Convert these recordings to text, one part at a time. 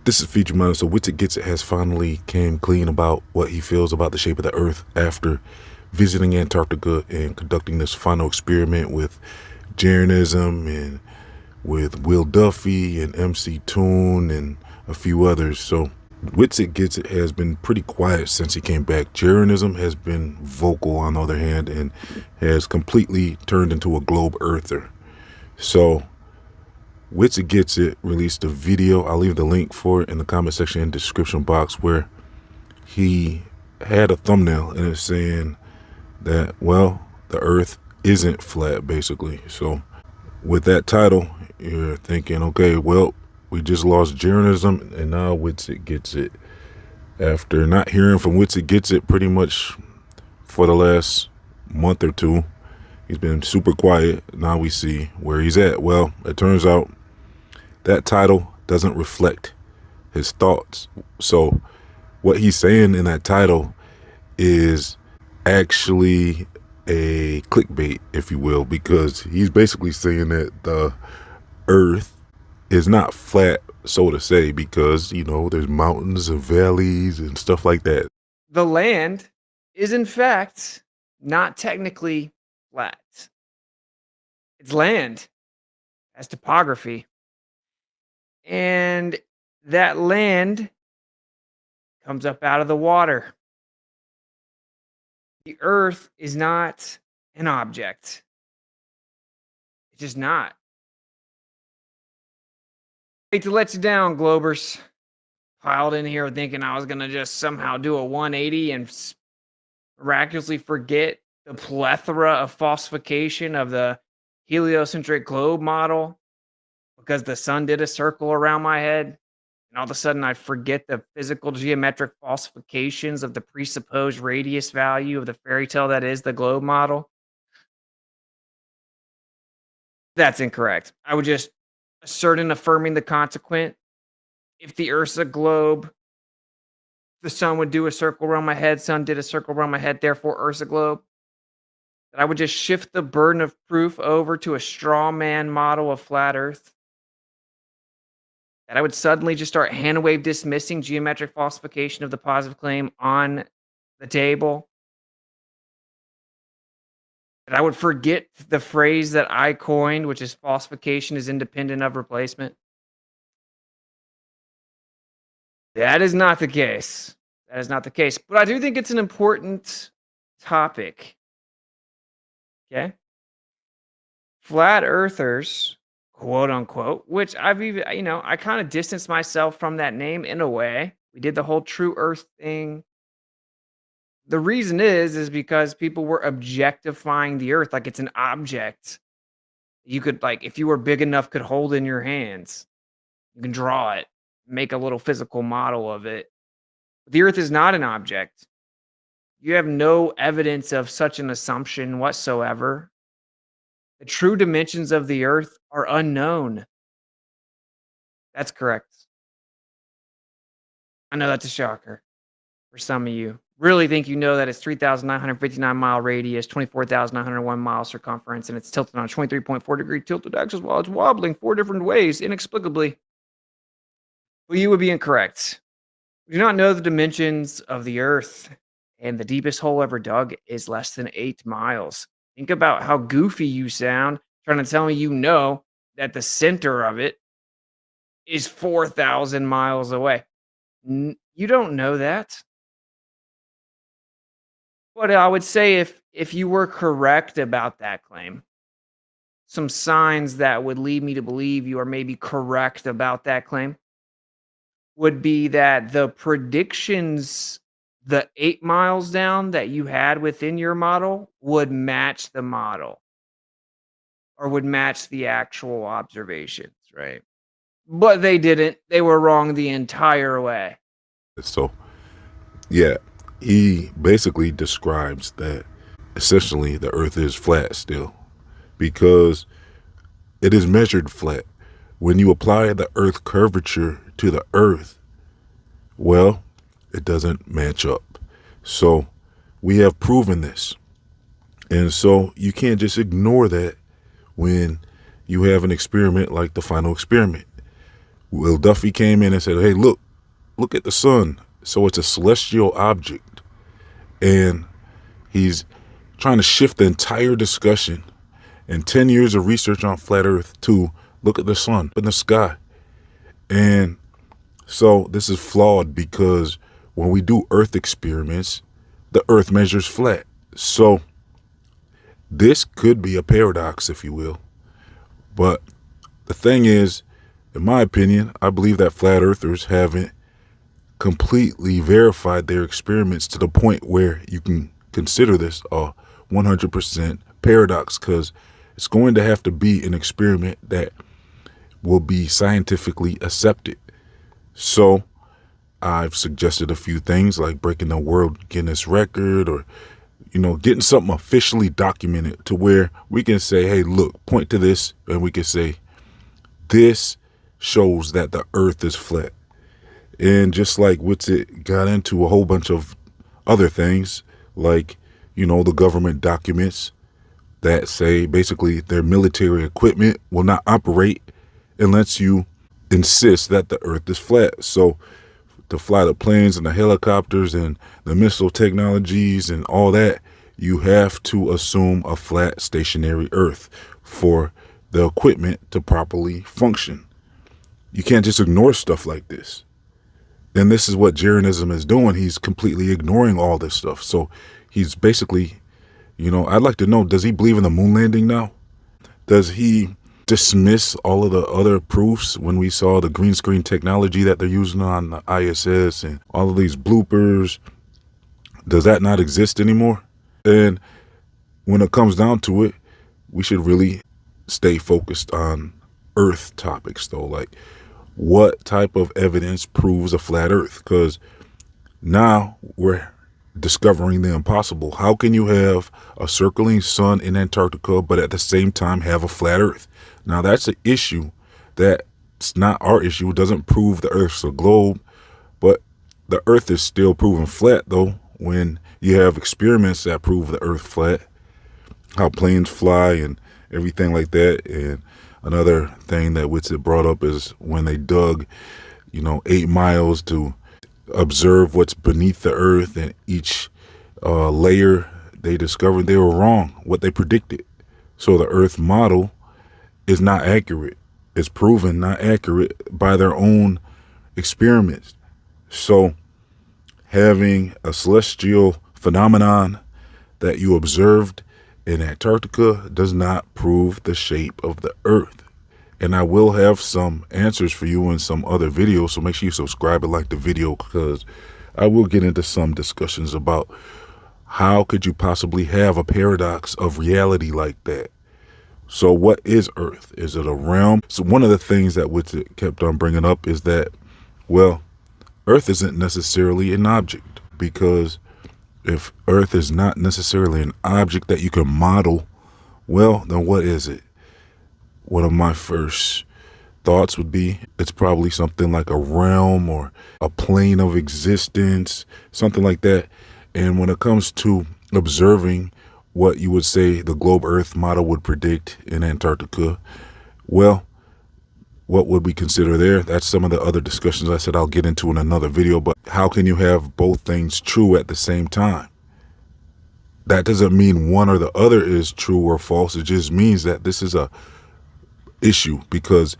This is Feature Minor. So Witsit Getsit has finally came clean about what he feels about the shape of the Earth after visiting Antarctica and conducting this final experiment with Jeranism and with Will Duffy and MC Toon and a few others. So Witsit Getsit has been pretty quiet since he came back. Jeranism has been vocal on the other hand and has completely turned into a globe earther. So Witsit Getsit released a video. I'll leave the link for it in the comment section and description box, where he had a thumbnail and it's saying that, well, the earth isn't flat, basically. So with that title, you're thinking, okay, well, we just lost Jeranism and now Witsit Getsit. After not hearing from Witsit Getsit pretty much for the last month or two, he's been super quiet. Now we see where he's at. Well, it turns out that title doesn't reflect his thoughts. So what he's saying in that title is actually a clickbait, if you will, because he's basically saying that the earth is not flat, so to say, because, you know, there's mountains and valleys and stuff like that. The land is, in fact, not technically flat. It's land, has topography. And that land comes up out of the water. The earth is not an object. It's just not. I hate to let you down, Globers. Piled in here thinking I was going to just somehow do a 180 and miraculously forget the plethora of falsification of the heliocentric globe model because the sun did a circle around my head, and all of a sudden I forget the physical geometric falsifications of the presupposed radius value of the fairy tale that is the globe model. That's incorrect. I would just assert and affirming the consequent. If the Earth's a globe, the sun would do a circle around my head, sun did a circle around my head, therefore Earth's a globe. That I would just shift the burden of proof over to a straw man model of flat Earth. That I would suddenly just start hand wave dismissing geometric falsification of the positive claim on the table. That I would forget the phrase that I coined, which is falsification is independent of replacement. That is not the case. That is not the case. But I do think it's an important topic. Okay? Flat earthers, quote unquote, which I've even, I kind of distanced myself from that name in a way. We did the whole true earth thing. The reason is because people were objectifying the earth like it's an object. You could, like, if you were big enough, could hold in your hands. You can draw it, make a little physical model of it. But the earth is not an object. You have no evidence of such an assumption whatsoever. The true dimensions of the earth are unknown. That's correct. I know that's a shocker for some of you. Really think you know that it's 3,959 mile radius, 24,901 mile circumference, and it's tilted on a 23.4 degree tilted axis while it's wobbling 4 different ways inexplicably. Well, you would be incorrect. We do not know the dimensions of the earth, and the deepest hole ever dug is less than 8 miles. Think about how goofy you sound trying to tell me you know that the center of it is 4,000 miles away. You don't know that. But I would say if you were correct about that claim, some signs that would lead me to believe you are maybe correct about that claim would be that the predictions, the 8 miles down that you had within your model would match the model or would match the actual observations, right? But they didn't. They were wrong the entire way. So, yeah, he basically describes that essentially the earth is flat still because it is measured flat. When you apply the earth curvature to the earth, well, it doesn't match up. So we have proven this. And so you can't just ignore that when you have an experiment like the final experiment. Will Duffy came in and said, hey, look at the sun. So it's a celestial object. And he's trying to shift the entire discussion and 10 years of research on flat earth to look at the sun in the sky. And so this is flawed because when we do earth experiments, the earth measures flat. So this could be a paradox, if you will. But the thing is, in my opinion, I believe that flat earthers haven't completely verified their experiments to the point where you can consider this a 100% paradox, because it's going to have to be an experiment that will be scientifically accepted. So I've suggested a few things like breaking the World Guinness record, or getting something officially documented to where we can say, hey, look, point to this, and we can say this shows that the earth is flat. And just like Witsit got into a whole bunch of other things, like the government documents that say basically their military equipment will not operate unless you insist that the earth is flat. So to fly the planes and the helicopters and the missile technologies and all that, you have to assume a flat stationary earth for the equipment to properly function. You can't just ignore stuff like this. And this is what Jeranism is doing. He's completely ignoring all this stuff. So he's basically, I'd like to know, does he believe in the moon landing now? Does he dismiss all of the other proofs when we saw the green screen technology that they're using on the ISS and all of these bloopers? Does that not exist anymore? And when it comes down to it, we should really stay focused on Earth topics, though. Like, what type of evidence proves a flat Earth? Because now we're discovering the impossible. How can you have a circling sun in Antarctica, but at the same time have a flat Earth? Now, that's an issue that's not our issue. It doesn't prove the Earth's a globe, but the Earth is still proven flat, though, when you have experiments that prove the Earth flat, how planes fly and everything like that. And another thing that Witsit brought up is when they dug, 8 miles to observe what's beneath the Earth, and each layer they discovered they were wrong, what they predicted. So the Earth model is not accurate. It's proven not accurate by their own experiments. So having a celestial phenomenon that you observed in Antarctica does not prove the shape of the Earth. And I will have some answers for you in some other videos, so make sure you subscribe and like the video, because I will get into some discussions about how could you possibly have a paradox of reality like that. So what is Earth? Is it a realm? So one of the things that Witsit kept on bringing up is that, well, Earth isn't necessarily an object, because if Earth is not necessarily an object that you can model, well, then what is it? One of my first thoughts would be it's probably something like a realm or a plane of existence, something like that. And when it comes to observing what you would say the globe Earth model would predict in Antarctica, well, what would we consider there? That's some of the other discussions I said I'll get into in another video. But how can you have both things true at the same time? That doesn't mean one or the other is true or false. It just means that this is a issue, because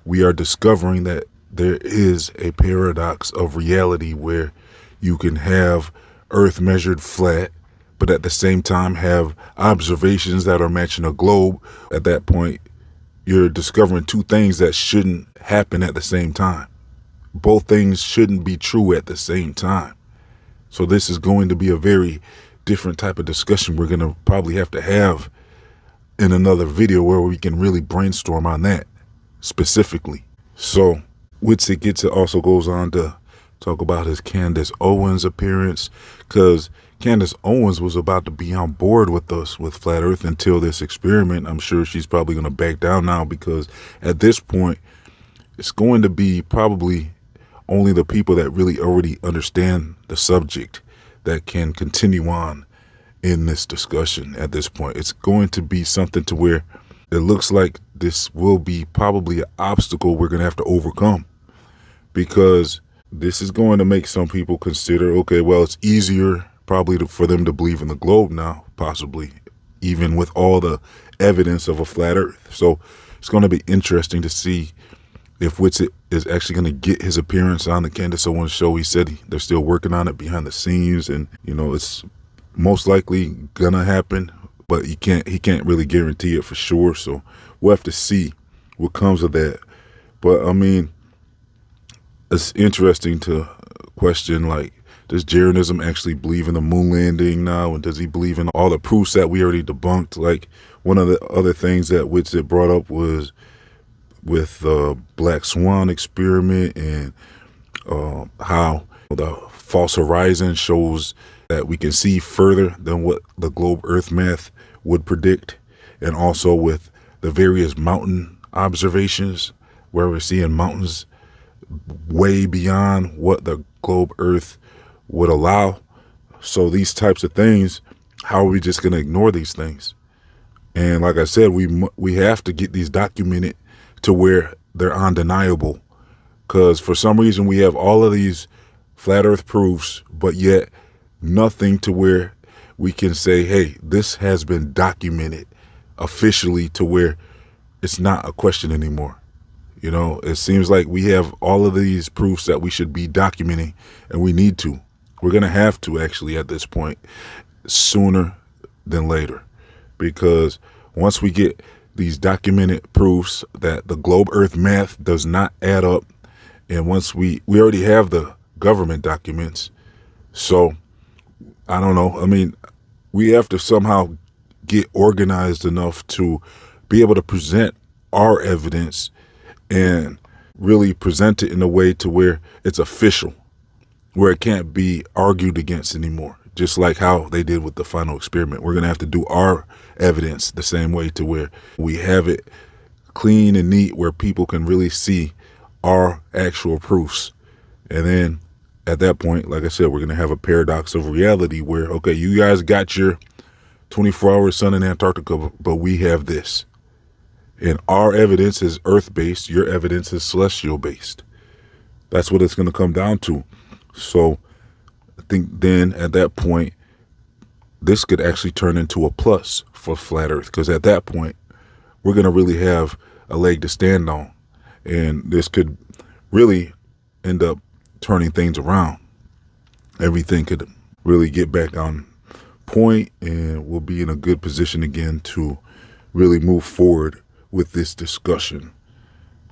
we are discovering that there is a paradox of reality where you can have Earth measured flat, but at the same time have observations that are matching a globe. At that point, you're discovering two things that shouldn't happen at the same time. Both things shouldn't be true at the same time. So this is going to be a very different type of discussion we're going to probably have to have in another video, where we can really brainstorm on that specifically. So Witsit Getsit also goes on to talk about his Candace Owens appearance, because Candace Owens was about to be on board with us with Flat Earth until this experiment. I'm sure she's probably going to back down now, because at this point, it's going to be probably only the people that really already understand the subject that can continue on in this discussion. At this point, it's going to be something to where it looks like this will be probably an obstacle we're going to have to overcome, because this is going to make some people consider, okay, well, it's easier probably for them to believe in the globe now, possibly, even with all the evidence of a flat earth. So it's going to be interesting to see if Witsit is actually going to get his appearance on the Candace Owens show. He said they're still working on it behind the scenes, and it's most likely gonna happen, but he can't really guarantee it for sure. So we'll have to see what comes of that. But I mean, it's interesting to question, like, does Jeranism actually believe in the moon landing now? And does he believe in all the proofs that we already debunked? Like, one of the other things that Witsit brought up was with the Black Swan experiment, and how the false horizon shows that we can see further than what the globe earth math would predict. And also with the various mountain observations, where we're seeing mountains way beyond what the globe earth would allow. So these types of things, how are we just going to ignore these things? And like I said, we have to get these documented to where they're undeniable, because for some reason we have all of these flat earth proofs, but yet nothing to where we can say, hey, this has been documented officially to where it's not a question anymore. It seems like we have all of these proofs that we should be documenting, and we need to. We're going to have to, actually, at this point, sooner than later, because once we get these documented proofs that the globe earth math does not add up, and once we already have the government documents, so I don't know. I mean, we have to somehow get organized enough to be able to present our evidence and really present it in a way to where it's official, where it can't be argued against anymore. Just like how they did with the final experiment. We're going to have to do our evidence the same way, to where we have it clean and neat, where people can really see our actual proofs. And then at that point, like I said, we're going to have a paradox of reality where, okay, you guys got your 24-hour sun in Antarctica, but we have this. And our evidence is earth-based. Your evidence is celestial-based. That's what it's going to come down to. So I think then at that point, this could actually turn into a plus for flat earth, because at that point, we're going to really have a leg to stand on. And this could really end up turning things around. Everything could really get back on point, and we'll be in a good position again to really move forward with this discussion.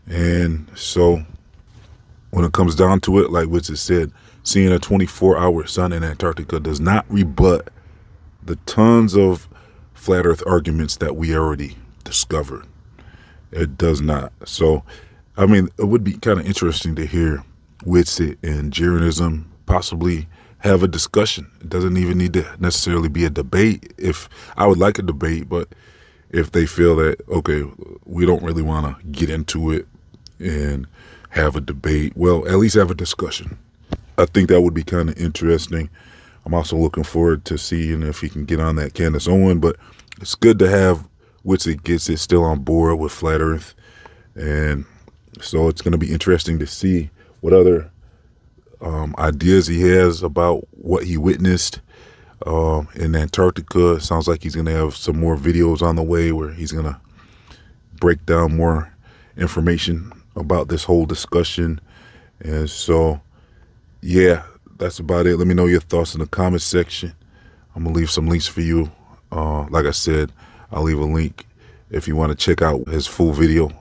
And so when it comes down to it, like Witsit said, seeing a 24-hour sun in Antarctica does not rebut the tons of flat earth arguments that we already discovered. It does not. So, I mean, it would be kind of interesting to hear Witsit and Jeranism possibly have a discussion. It doesn't even need to necessarily be a debate. If I would like a debate, but if they feel that, okay, we don't really want to get into it and have a debate, well, at least have a discussion. I think that would be kind of interesting. I'm also looking forward to seeing if he can get on that Candace Owens, but it's good to have Witsit Getsit still on board with flat earth. And so it's going to be interesting to see what other ideas he has about what he witnessed in Antarctica. It sounds like he's going to have some more videos on the way where he's going to break down more information about this whole discussion. And so, yeah, that's about it. Let me know your thoughts in the comment section. I'm going to leave some links for you. Like I said, I'll leave a link if you want to check out his full video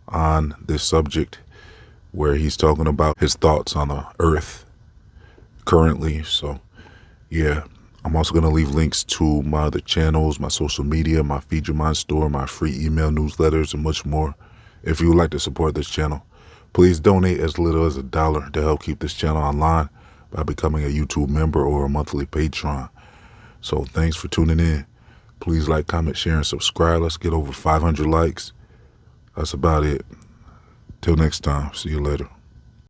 on this subject, where he's talking about his thoughts on the earth currently. So, yeah, I'm also going to leave links to my other channels, my social media, my Feed Your Mind store, my free email newsletters, and much more. If you would like to support this channel, please donate as little as $1 to help keep this channel online by becoming a YouTube member or a monthly patron. So thanks for tuning in. Please like, comment, share, and subscribe. Let's get over 500 likes. That's about it. Till next time. See you later.